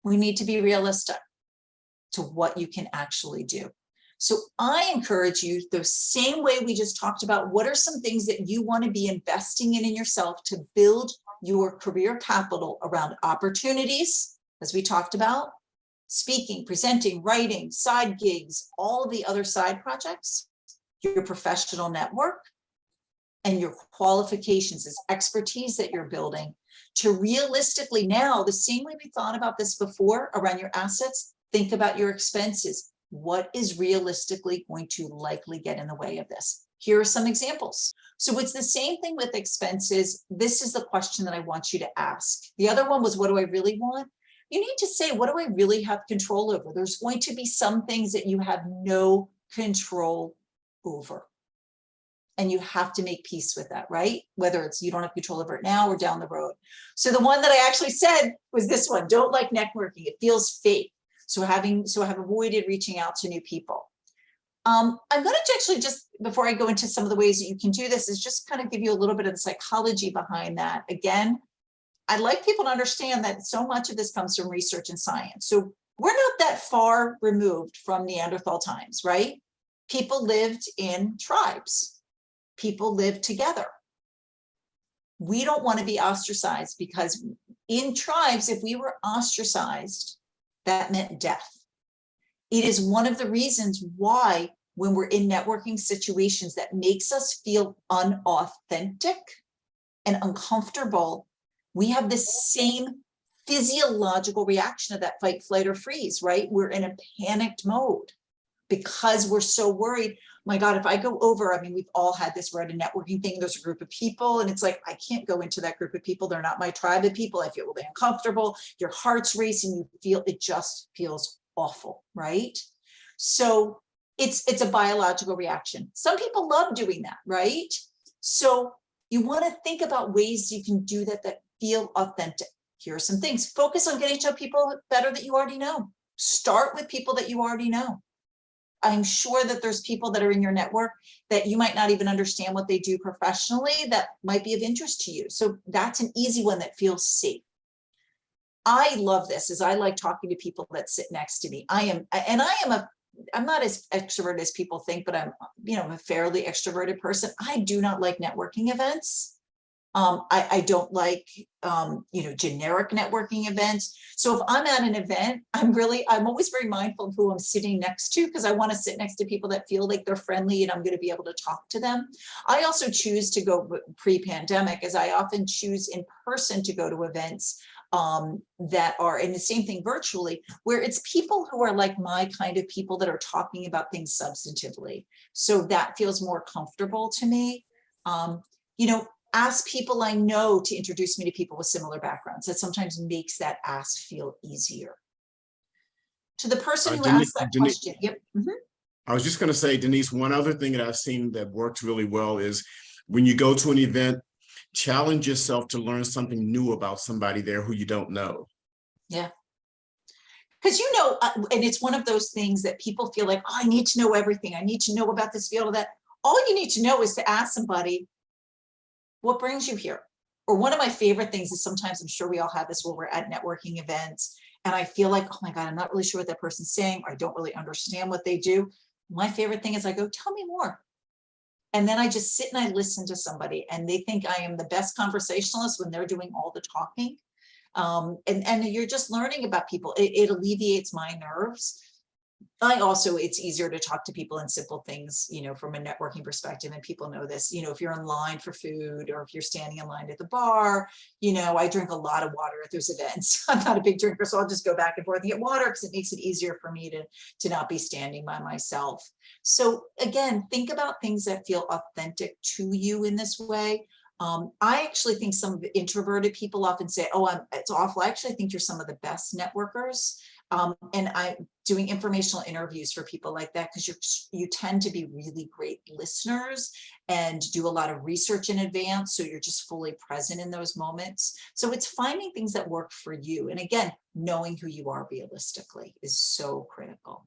We need to be realistic to what you can actually do. So I encourage you, the same way we just talked about, what are some things that you want to be investing in yourself to build your career capital around opportunities, as we talked about, speaking, presenting, writing, side gigs, all of the other side projects, your professional network, and your qualifications as expertise that you're building, to realistically now, the same way we thought about this before around your assets, think about your expenses. What is realistically going to likely get in the way of this? Here are some examples. So it's the same thing with expenses. This is the question that I want you to ask. The other one was, what do I really want? You need to say, what do I really have control over? There's going to be some things that you have no control over. And you have to make peace with that, right? Whether it's you don't have control over it now or down the road. So the one that I actually said was this one: don't like networking. It feels fake. So I have avoided reaching out to new people. I'm going to actually, just before I go into some of the ways that you can do this, is just kind of give you a little bit of the psychology behind that. Again, I'd like people to understand that so much of this comes from research and science. So we're not that far removed from Neanderthal times, right? People lived in tribes. People lived together. We don't want to be ostracized, because in tribes, if we were ostracized, that meant death. It is one of the reasons why, when we're in networking situations, that makes us feel unauthentic and uncomfortable. We have the same physiological reaction of that fight, flight, or freeze, right? We're in a panicked mode because we're so worried. My God, if I go over, I mean, we've all had this, we're at a networking thing, there's a group of people, and it's like, I can't go into that group of people. They're not my tribe of people. I feel really uncomfortable. Your heart's racing. You feel, it just feels awful, right? So it's a biological reaction. Some people love doing that, right? So you want to think about ways you can do that that feel authentic. Here are some things. Focus on getting to know people better that you already know. Start with people that you already know. I'm sure that there's people that are in your network that you might not even understand what they do professionally that might be of interest to you. So that's an easy one that feels safe. I love this, as I like talking to people that sit next to me. I'm not as extroverted as people think, but I'm a fairly extroverted person. I do not like networking events. I don't like, generic networking events. So if I'm at an event, I'm always very mindful of who I'm sitting next to, because I want to sit next to people that feel like they're friendly and I'm going to be able to talk to them. I also choose to go pre-pandemic, as I often choose in person to go to events that are, and the same thing virtually, where it's people who are like my kind of people that are talking about things substantively. So that feels more comfortable to me. Ask people I know to introduce me to people with similar backgrounds. That sometimes makes that ask feel easier. To the person who asked that question. Yep. Mm-hmm. I was just going to say, Denise, one other thing that I've seen that works really well is when you go to an event, challenge yourself to learn something new about somebody there who you don't know. Yeah. Because, and it's one of those things that people feel like, oh, I need to know everything. I need to know about this field or that. All you need to know is to ask somebody, what brings you here? Or one of my favorite things is, sometimes, I'm sure we all have this, where we're at networking events and I feel like, oh my God, I'm not really sure what that person's saying, or I don't really understand what they do. My favorite thing is I go, tell me more. And then I just sit and I listen to somebody, and they think I am the best conversationalist when they're doing all the talking. And you're just learning about people. It alleviates my nerves. It's easier to talk to people in simple things, from a networking perspective, and people know this, if you're in line for food, or if you're standing in line at the bar, I drink a lot of water at those events. I'm not a big drinker, so I'll just go back and forth and get water, because it makes it easier for me to not be standing by myself. So again, think about things that feel authentic to you in this way. I actually think some introverted people often say, oh, it's awful. I actually think you're some of the best networkers. And I'm doing informational interviews for people like that, because you tend to be really great listeners and do a lot of research in advance. So you're just fully present in those moments. So it's finding things that work for you. And again, knowing who you are realistically is so critical.